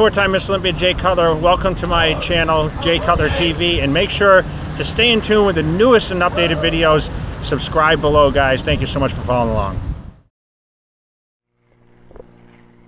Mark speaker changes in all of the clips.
Speaker 1: four-time Miss Olympia Jay Cutler. Welcome to my channel, Jay Cutler TV, and make sure to stay in tune with the newest and updated videos. Subscribe below, guys. Thank you so much for following along.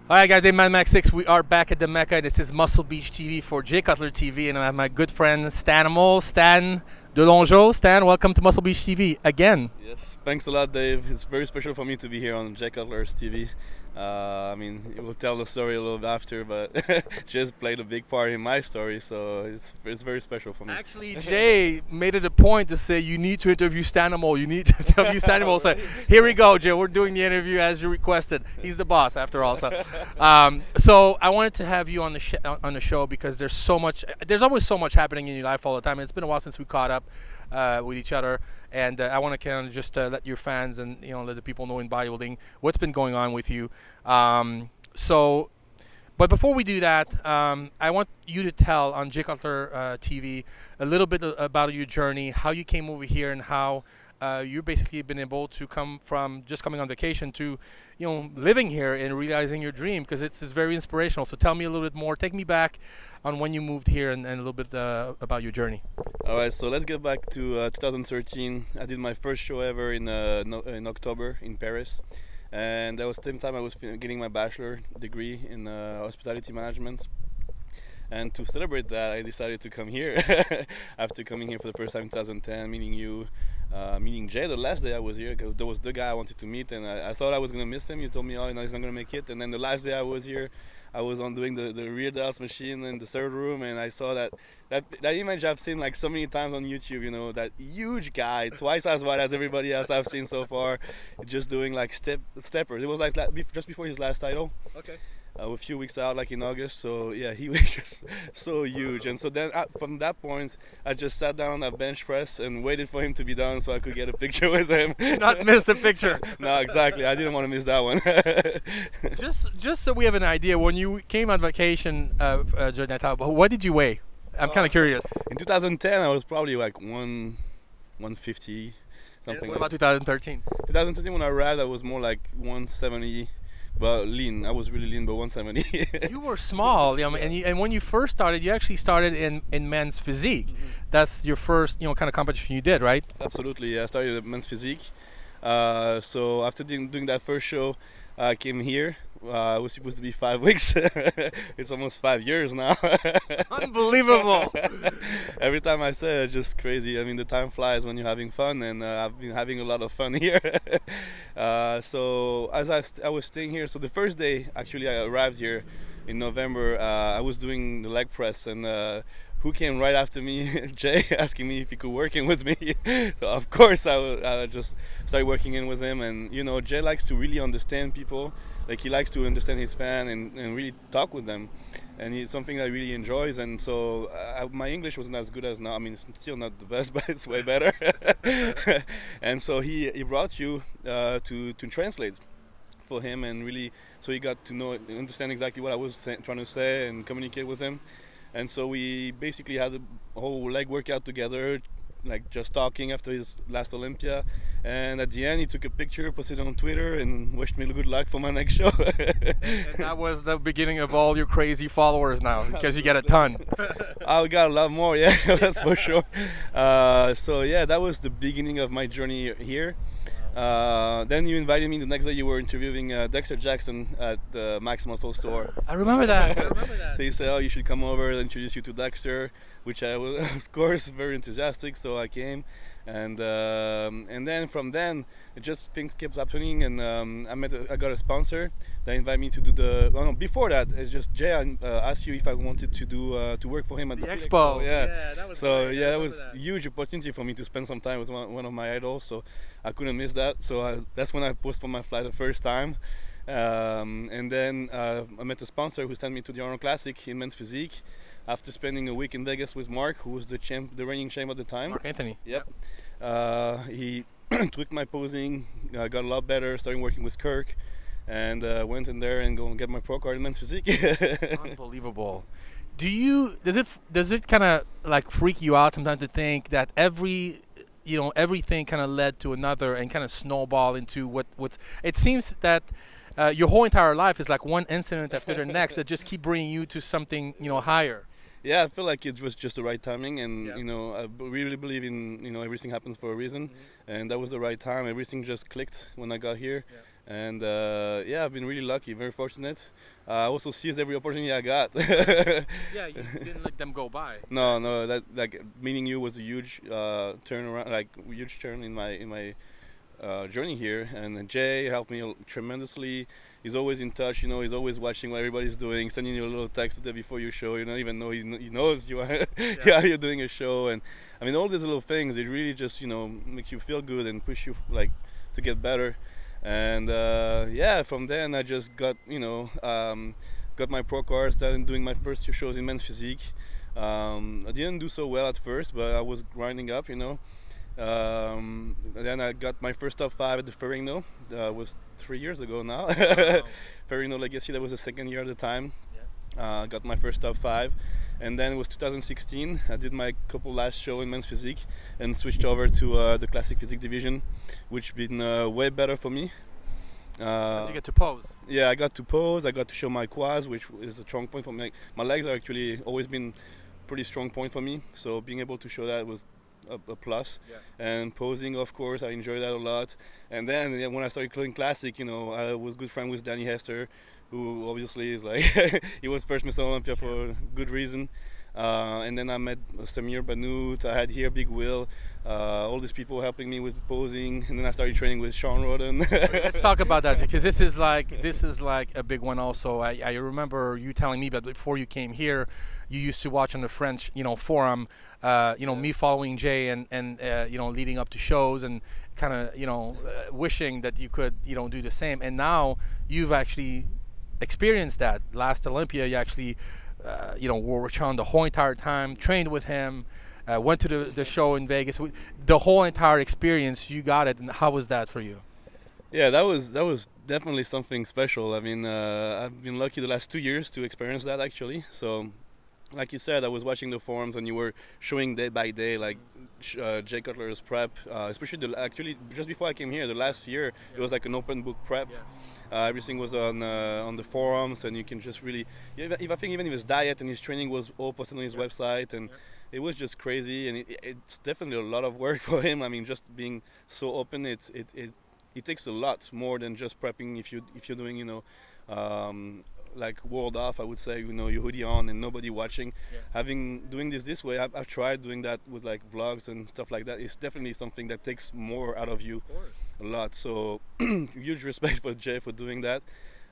Speaker 2: Alright guys, I'm Mad Max 6. We are back at the Mecca. This is Muscle Beach TV for Jay Cutler TV, and I have my good friend Stanimal, Stan DeLongeaux. Stan, welcome to Muscle Beach TV again.
Speaker 3: Yes, thanks a lot, Dave. It's very special for me to be here on Jay Cutler's TV. I mean, we'll tell the story a little bit after, but just played a big part in my story, so it's very special for me.
Speaker 2: Actually, Jay made it a point to say you need to interview Stanimal. You need to interview Stanimal. So here we go, Jay. We're doing the interview as you requested. He's the boss, after all. So I wanted to have you on the show because there's so much. There's always so much happening in your life all the time. It's been a while since we caught up with each other, and I want to kind of just let your fans and let the people know in bodybuilding what's been going on with you. But before we do that, I want you to tell on Jay Cutler TV a little bit about your journey, how you came over here, and how you've basically been able to come from just coming on vacation to living here and realizing your dream, because it's very inspirational. So tell me a little bit more, take me back on when you moved here and a little bit about your journey.
Speaker 3: Alright, so let's get back to 2013. I did my first show ever in October in Paris, and that was the same time I was getting my bachelor degree in hospitality management. And to celebrate that, I decided to come here. After coming here for the first time in 2010, meeting you, meeting Jay the last day I was here, because that was the guy I wanted to meet, and I thought I was going to miss him. You told me, oh, he's not going to make it. And then the last day I was here, I was on doing the rear delts machine in the third room, and I saw that image I've seen like so many times on YouTube, that huge guy, twice as wide as everybody else I've seen so far, just doing like steppers. It was like just before his last title. Okay. A few weeks out, like in August. So yeah, he was just so huge. And so then from that point, I just sat down at bench press and waited for him to be done so I could get a picture with him.
Speaker 2: Not miss the picture.
Speaker 3: No, exactly. I didn't want to miss that one.
Speaker 2: just so we have an idea, when you came on vacation during that time, what did you weigh? I'm kind of curious.
Speaker 3: In 2010, I was probably like 150 something.
Speaker 2: What about 2013?
Speaker 3: 2013, when I arrived, I was more like 170. But lean. I was really lean, but 170.
Speaker 2: You were small, and when you first started, you actually started in men's physique. Mm-hmm. That's your first, kind of competition you did, right?
Speaker 3: Absolutely. I started at men's physique. So after doing that first show, I came here. I was supposed to be 5 weeks. It's almost 5 years now.
Speaker 2: Unbelievable.
Speaker 3: Every time I say it, it's just crazy. I mean, the time flies when you're having fun, and I've been having a lot of fun here. So as I was staying here, so the first day actually I arrived here in November, I was doing the leg press, and who came right after me? Jay, asking me if he could work in with me. So of course I just started working in with him, and Jay likes to really understand people. Like, he likes to understand his fan and really talk with them, and it's something that he really enjoys. And so my English wasn't as good as now. I mean, it's still not the best, but it's way better. And so he brought you to translate for him, and really, so he got to understand exactly what I was trying to say and communicate with him. And so we basically had a whole leg workout together, like just talking after his last Olympia. And at the end, he took a picture, posted it on Twitter, and wished me good luck for my next show.
Speaker 2: And that was the beginning of all your crazy followers now, because you get a ton.
Speaker 3: I got a lot more, yeah, that's for sure. So yeah, that was the beginning of my journey here. Then you invited me the next day. You were interviewing Dexter Jackson at the Max Muscle store.
Speaker 2: I remember that.
Speaker 3: So you said, oh, you should come over and introduce you to Dexter, which I was, of course, very enthusiastic. So I came, and then from then, things kept happening, and I got a sponsor. They invited me to do before that, it's just Jay asked you if I wanted to work for him at the
Speaker 2: expo.
Speaker 3: Yeah,
Speaker 2: that was
Speaker 3: so
Speaker 2: great.
Speaker 3: yeah, that was a huge opportunity for me to spend some time with one of my idols. So I couldn't miss that. So that's when I postponed my flight the first time. And then I met a sponsor who sent me to the Olympia Classic in men's physique. After spending a week in Vegas with Mark, who was the reigning champ at the time.
Speaker 2: Mark Anthony.
Speaker 3: Yep. He tweaked my posing, got a lot better, started working with Kirk, and went in there and go and get my pro card in men's physique.
Speaker 2: Unbelievable. Does it kind of like freak you out sometimes to think that everything kind of led to another and kind of snowball into what's it seems that your whole entire life is like one incident after the next that just keep bringing you to something, you know, higher.
Speaker 3: Yeah, I feel like it was just the right timing, and you know, I really believe in, you know, everything happens for a reason, and that was the right time. Everything just clicked when I got here, and yeah, I've been really lucky, very fortunate. I also seized every opportunity I got.
Speaker 2: Yeah, you didn't let them go by.
Speaker 3: No, that like meeting you was a huge turnaround, like huge turn in my journey here, and Jay helped me tremendously. He's always in touch, you know, he's always watching what everybody's doing, sending you a little text the day before your show. You don't even know he knows you are you're doing a show. And I mean, all these little things, it really just, you know, makes you feel good and push you like to get better. And yeah, from then I just got, you know, got my pro card, started doing my first 2 shows in men's physique. I didn't do so well at first, but I was grinding up, you know. Then I got my first top 5 at the Ferrigno. Was 3 years ago now. Wow. Ferrigno Legacy, that was the 2nd year at the time. Got my first top 5, and then it was 2016. I did my couple last show in men's physique and switched over to the classic physique division, which been way better for me.
Speaker 2: Did you get to pose?
Speaker 3: Yeah, I got to pose. I got to show my quads, which is a strong point for me. My legs are actually always been pretty strong point for me, so being able to show that was a plus. And posing, of course, I enjoyed that a lot. And then when I started doing classic, you know, I was good friend with Danny Hester, who obviously is like he was first Mr. Olympia for good reason. And then I met Samir Banut. I had here Big Will, all these people helping me with posing, and then I started training with Sean Roden.
Speaker 2: Let's talk about that, because this is like a big one also. I remember you telling me that before you came here, you used to watch on the French, you know, forum, you know, me following Jay and you know, leading up to shows and kind of, you know, wishing that you could, you know, do the same. And now you've actually experienced that. Last Olympia, you actually you know, were with Sean the whole entire time, trained with him, went to the show in Vegas. The whole entire experience, you got it. And how was that for you?
Speaker 3: Yeah, that was definitely something special. I mean, I've been lucky the last 2 years to experience that actually. So, like you said, I was watching the forums and you were showing day by day, like Jay Cutler's prep, especially actually just before I came here, the last year, it was like an open book prep. Everything was on the forums, and you can just really, I think even his diet and his training was all posted on his website, and it was just crazy. And it's definitely a lot of work for him. I mean, just being so open, it takes a lot more than just prepping. If you're doing, you know, like world off, I would say, you know, your hoodie on and nobody watching. Doing this way, I've tried doing that with like vlogs and stuff like that. It's definitely something that takes more out of you, a lot. So huge respect for Jay for doing that.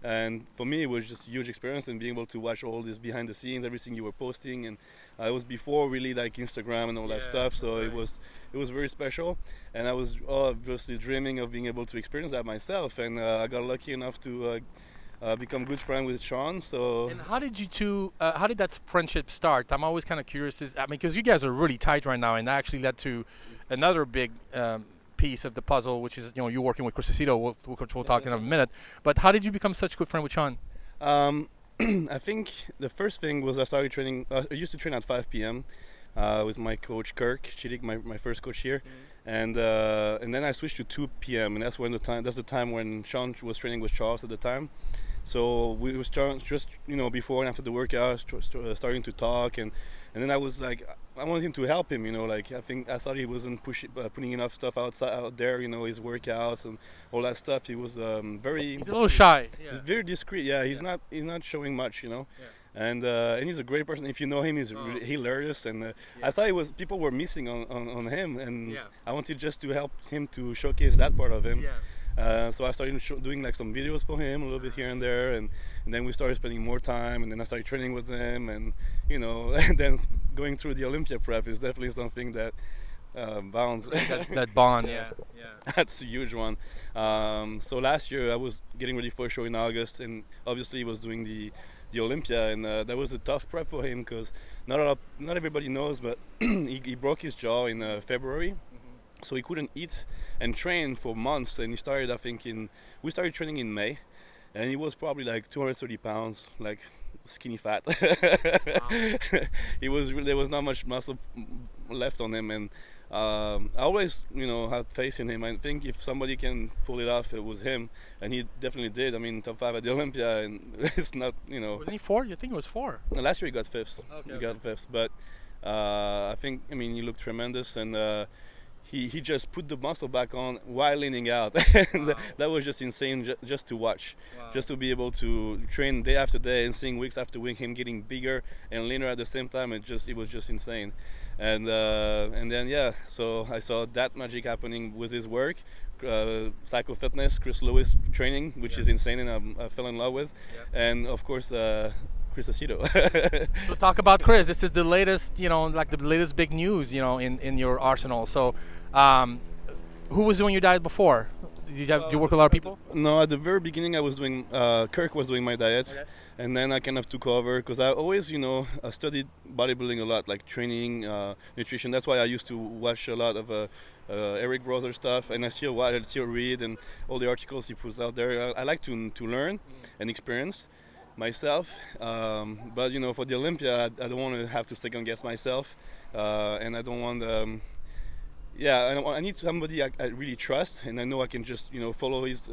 Speaker 3: And for me, it was just a huge experience, and being able to watch all this behind the scenes, everything you were posting. And it was before really like Instagram and all that stuff, so it was very special. And I was obviously dreaming of being able to experience that myself, and I got lucky enough to become good friend with Sean. So.
Speaker 2: And how did you two? How did that friendship start? I'm always kind of curious. I mean, because you guys are really tight right now, and that actually led to another big piece of the puzzle, which is, you know, you working with Chris Aceto, which we'll talk in a minute. But how did you become such a good friend with Sean?
Speaker 3: I think the first thing was I started training. I used to train at 5 p.m. With my coach Kirk Chidik, my first coach here, and then I switched to 2 p.m. and that's the time when Sean was training with Charles at the time. So we was just, you know, before and after the workout, starting to talk, and then I was like, I wanted him to help him, you know, like I thought he wasn't putting enough stuff out there, you know, his workouts and all that stuff. He was very.
Speaker 2: He's a little shy.
Speaker 3: He's very discreet. Yeah, he's not showing much, you know. And he's a great person. If you know him, he's really hilarious. And I thought people were missing on him, and I wanted just to help him to showcase that part of him. So I started doing like some videos for him a little bit here and there, and then we started spending more time, and then I started training with him, and you know, and then going through the Olympia prep is definitely something that bounds.
Speaker 2: that bond,
Speaker 3: That's a huge one. So last year I was getting ready for a show in August, and obviously he was doing the Olympia, and that was a tough prep for him because not everybody knows, but he broke his jaw in February. So he couldn't eat and train for months, and he started, I think, we started training in May, and he was probably like 230 pounds, like skinny fat. Wow. There was not much muscle left on him, and I always, had faith in him. I think if somebody can pull it off, it was him, and he definitely did. I mean, top 5 at the Olympia, and it's not,
Speaker 2: Wasn't he 4? You think it was 4?
Speaker 3: Last year he got 5th.
Speaker 2: Okay,
Speaker 3: He got 5th, but I think, he looked tremendous, and he just put the muscle back on while leaning out. And
Speaker 2: Wow.
Speaker 3: that was just insane just to watch.
Speaker 2: Wow.
Speaker 3: Just to be able to train day after day and seeing weeks after week him getting bigger and leaner at the same time. It was just insane. And then so I saw that magic happening with his work. Psycho Fitness, Chris Lewis training, which is insane, and I fell in love with. And of course Chris Aceto.
Speaker 2: So talk about Chris. This is the latest, like the latest big news, in your arsenal. So, who was doing your diet before? Did you work with a lot of people?
Speaker 3: No, at the very beginning I was doing, Kirk was doing my diets.
Speaker 2: Okay.
Speaker 3: And then I kind of took over because I always, I studied bodybuilding a lot, like training, nutrition. That's why I used to watch a lot of Eric Brother stuff, and I still read and all the articles he puts out there. I like to learn and experience myself, but for the Olympia, I don't want to have to second guess myself, and I don't want. I need somebody I really trust, and I know I can just follow his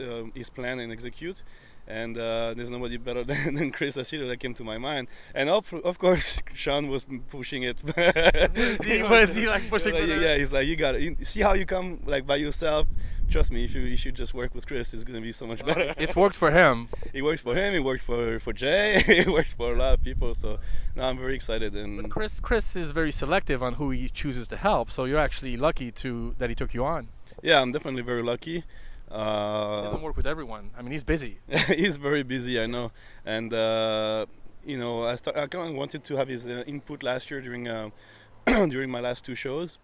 Speaker 3: plan and execute. And there's nobody better than Chris Aceto that came to my mind. And of course, Sean was pushing it.
Speaker 2: Was he like pushing for that?
Speaker 3: Yeah, he's like, you got it. See how you come like by yourself. Trust me, if you should just work with Chris, it's gonna be so much better.
Speaker 2: It's worked for him.
Speaker 3: It works for him. It worked for Jay. It works for a lot of people. So now I'm very excited. And
Speaker 2: But Chris is very selective on who he chooses to help. So you're actually lucky that he took you on.
Speaker 3: yeah, I'm definitely very lucky.
Speaker 2: He doesn't work with everyone. I mean, he's busy.
Speaker 3: He's very busy, I know, and I kind of wanted to have his input last year during during my last 2 shows,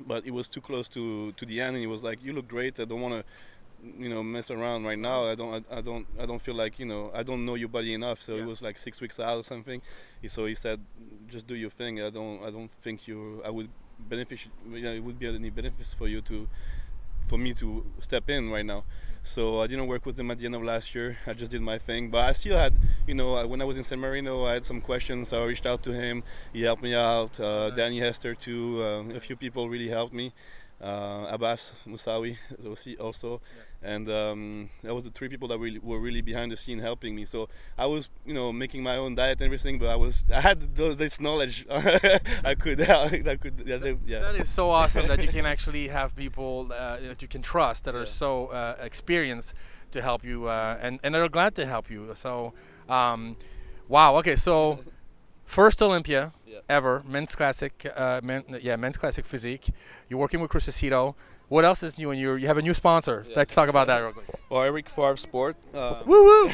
Speaker 3: but it was too close to the end, and he was like, "You look great. I don't want to, mess around right now. I don't feel like I don't know your body enough." So it was like 6 weeks out or something. So he said, "Just do your thing. I don't think I would benefit. It would be any benefits for me to step in right now." So I didn't work with him at the end of last year. I just did my thing, but I still had, when I was in San Marino, I had some questions. So I reached out to him. He helped me out. Danny Hester too. A few people really helped me. Abbas Moussaoui also. And that was the 3 people that were really behind the scene helping me. So I was, making my own diet and everything, but I had this knowledge. I could.
Speaker 2: That is so awesome that you can actually have people that you can trust that are so experienced to help you and are glad to help you. So, wow. Okay, so first Olympia ever, men's classic physique. You're working with Chris Aceto. What else is new? And you have a new sponsor. Let's talk about that real quick.
Speaker 3: Well, Eric Favre Sport.
Speaker 2: Woo woo!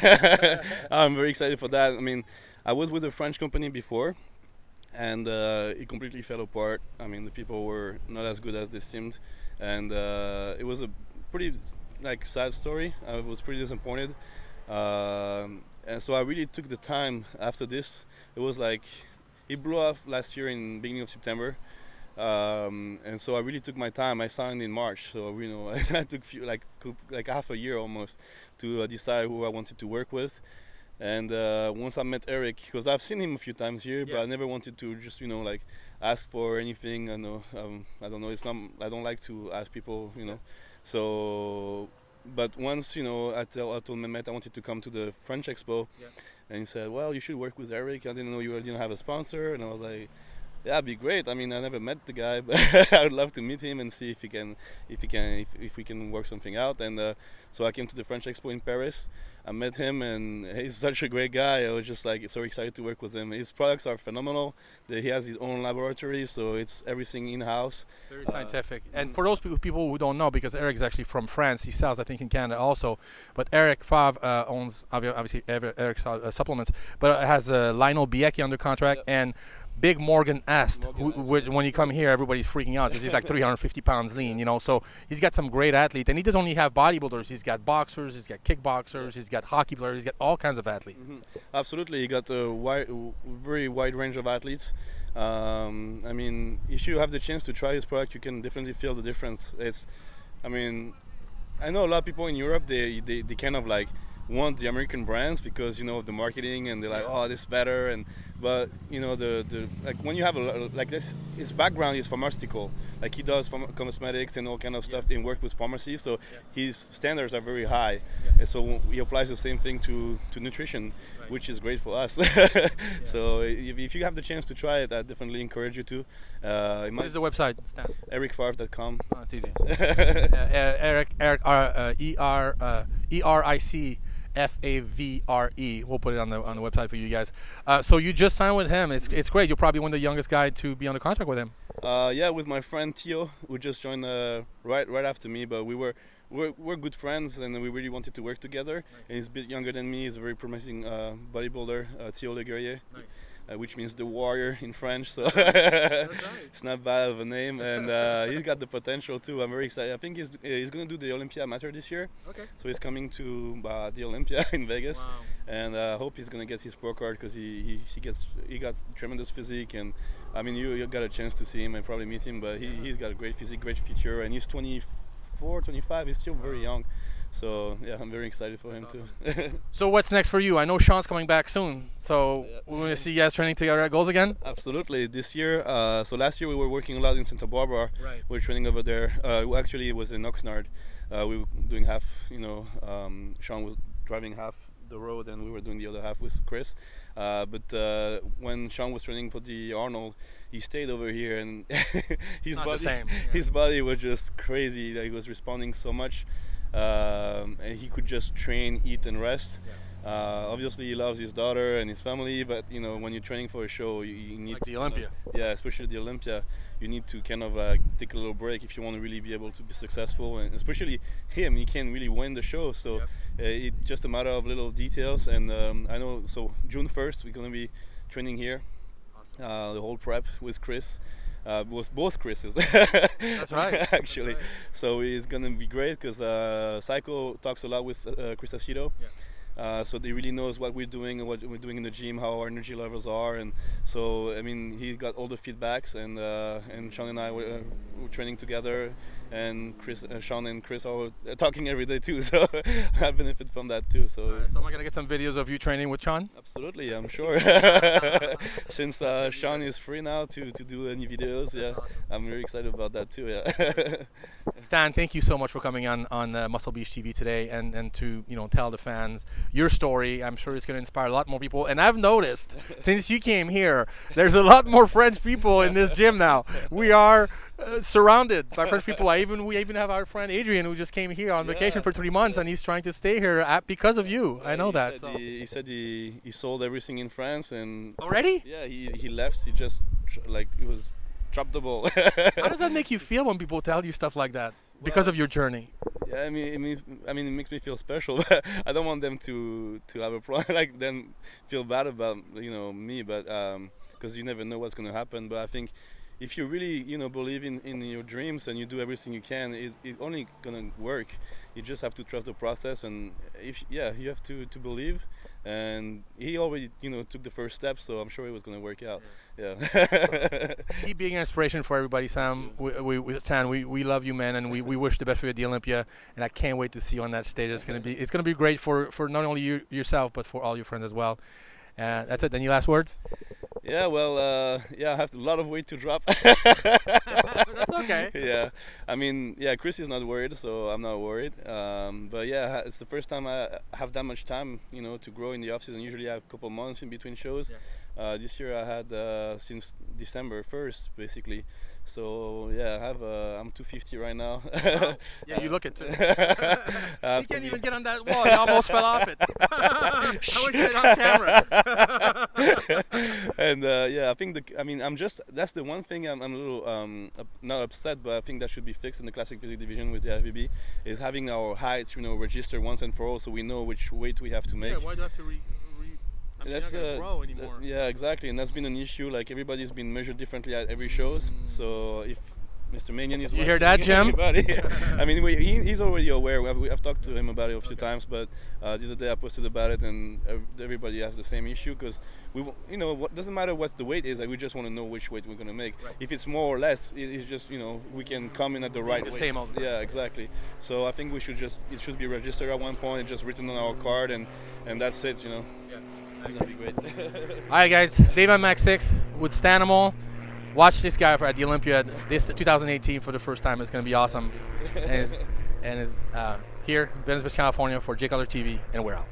Speaker 3: I'm very excited for that. I mean, I was with a French company before, and it completely fell apart. I mean, the people were not as good as they seemed, and it was a pretty sad story. I was pretty disappointed, and so I really took the time after this. It was like it blew off last year in beginning of September. And so I really took my time. I signed in March, so I took like half a year almost to decide who I wanted to work with. And once I met Eric, because I've seen him a few times here, but I never wanted to just ask for anything. I know I don't know. It's not. I don't like to ask people. So, but once I told Mehmet I wanted to come to the French Expo, and he said, "Well, you should work with Eric. I didn't know you didn't have a sponsor." And I was like, yeah, it'd be great. I mean, I never met the guy, but I would love to meet him and see if we can work something out. And so I came to the French Expo in Paris. I met him, and he's such a great guy. I was just like so excited to work with him. His products are phenomenal. He has his own laboratory, so it's everything in-house.
Speaker 2: Very scientific. And for those people who don't know, because Eric is actually from France, he sells, I think, in Canada also. But Eric Favre owns, obviously, Eric supplements, but it has Lionel Biecki under contract, and Big Morgan Est, when you come here, everybody's freaking out because he's like 350 pounds lean, So he's got some great athletes, and he doesn't only have bodybuilders. He's got boxers, he's got kickboxers, he's got hockey players, he's got all kinds of athletes.
Speaker 3: Absolutely, he got a very wide range of athletes. I mean, if you have the chance to try his product, you can definitely feel the difference. I know a lot of people in Europe, they kind of like want the American brands because you know the marketing, and they're like, oh, this is better, and but you know the like when you have a like this, his background is pharmaceutical, like he does cosmetics and all kind of stuff and work with pharmacy, so his standards are very high, and so he applies the same thing to nutrition, which is great for us. So if you have the chance to try it, I definitely encourage you to.
Speaker 2: What is the website, Stan?
Speaker 3: ericfavre.com.
Speaker 2: Oh, it's easy. Eric ERICFAVRE. We'll put it on the website for you guys. So you just signed with him. It's great. You're probably one of the youngest guy to be on the contract with him.
Speaker 3: Yeah, with my friend Theo, who just joined right after me. But we're good friends, and we really wanted to work together. Nice. And he's a bit younger than me. He's a very promising bodybuilder, Theo Le Guerrier. Nice. Which means the warrior in French, so it's not bad of a name, and he's got the potential too. I'm very excited. I think he's going to do the Olympia Amateur this year. Okay. So he's coming to the Olympia in Vegas, wow. And I hope he's going to get his pro card because he got tremendous physique, and I mean you got a chance to see him and probably meet him, but he's got a great physique, great feature, and he's 24, 25. He's still very young. So yeah, I'm very excited for him too.
Speaker 2: So what's next for you? I know Sean's coming back soon, so we're going to see you guys training together at Goals again? Absolutely.
Speaker 3: This year, so last year we were working a lot in Santa Barbara. Right. We were training over there. Actually, it was in Oxnard. We were doing half, Sean was driving half the road and we were doing the other half with Chris. But when Sean was training for the Arnold, he stayed over here, and his body was just crazy. Like, he was responding so much. And he could just train, eat, and rest. Obviously, he loves his daughter and his family, but you know, when you're training for a show, you need
Speaker 2: like the Olympia.
Speaker 3: Especially the Olympia, you need to kind of take a little break if you want to really be able to be successful. And especially him, he can't really win the show, so it's just a matter of little details. And I know, so June 1st, we're gonna be training here. Awesome. The whole prep with Chris. Was both Chris's.
Speaker 2: That's right.
Speaker 3: Actually,
Speaker 2: that's right.
Speaker 3: So it's gonna be great because Psycho talks a lot with Chris Aceto. So he really knows what we're doing and what we're doing in the gym, how our energy levels are, and so I mean he got all the feedbacks, and Sean and I were training together, and Sean and Chris are talking every day too, so I benefit from that too. So,
Speaker 2: so am I gonna get some videos of you training with Sean?
Speaker 3: Absolutely, I'm sure. Since Sean is free now to do any videos, I'm very excited about that too.
Speaker 2: Stan, thank you so much for coming on Muscle Beach TV today, and to tell the fans your story. I'm sure it's going to inspire a lot more people. And I've noticed since you came here, there's a lot more French people in this gym now. We are surrounded by French people. We even have our friend Adrian, who just came here on vacation for 3 months, and he's trying to stay here because of you. I know that.
Speaker 3: He said he sold everything in France, and
Speaker 2: already?
Speaker 3: Yeah, he left. He just it was dropped the ball.
Speaker 2: How does that make you feel when people tell you stuff like that? Because of your journey.
Speaker 3: Yeah, I mean, it makes me feel special. But I don't want them to have a problem, like then feel bad about me. But because you never know what's going to happen. But I think if you really believe in your dreams and you do everything you can, it's only going to work. You just have to trust the process, and you have to believe. And he already took the first step, so I'm sure it was going to work out.
Speaker 2: Keep being an inspiration for everybody, Sam. We love you, man, and we wish the best for you at the Olympia, and I can't wait to see you on that stage. It's going to be great for not only yourself but for all your friends as well. That's it. Any last words?
Speaker 3: Yeah, well, I have a lot of weight to drop.
Speaker 2: That's okay.
Speaker 3: Yeah, I mean, Chris is not worried, so I'm not worried. But yeah, it's the first time I have that much time, to grow in the off season. Usually I have a couple months in between shows. This year I had since December 1st, basically. So yeah, I'm 250 right now.
Speaker 2: Wow. Yeah, you look it too. You can't even get on that wall. You almost fell off it. I wish you had on camera.
Speaker 3: And I think that's the one thing I'm a little not upset, but I think that should be fixed in the Classic Physique division with the FBB, is having our heights registered once and for all, so we know which weight we have to make.
Speaker 2: Yeah, why do you have to that's grow anymore.
Speaker 3: Yeah, exactly, and that's been an issue. Like everybody's been measured differently at every shows. So if Mr. Minion is.
Speaker 2: You hear that, Jim?
Speaker 3: I mean, he's already aware. I've talked to him about it a few times, but the other day I posted about it, and everybody has the same issue because what doesn't matter what the weight is. Like, we just want to know which weight we're going to make. Right. If it's more or less, it's just we can come in at the right weight.
Speaker 2: Same old.
Speaker 3: Yeah, exactly. So I think it should be registered at one point and just written on our card, and that's it. Yeah. That'd be great.
Speaker 2: All right, guys. Dave on Max 6 with Stanimal. Watch this guy at the Olympia this 2018 for the first time. It's going to be awesome. And is here, Venice Beach, California for J Cutler TV, and we're out.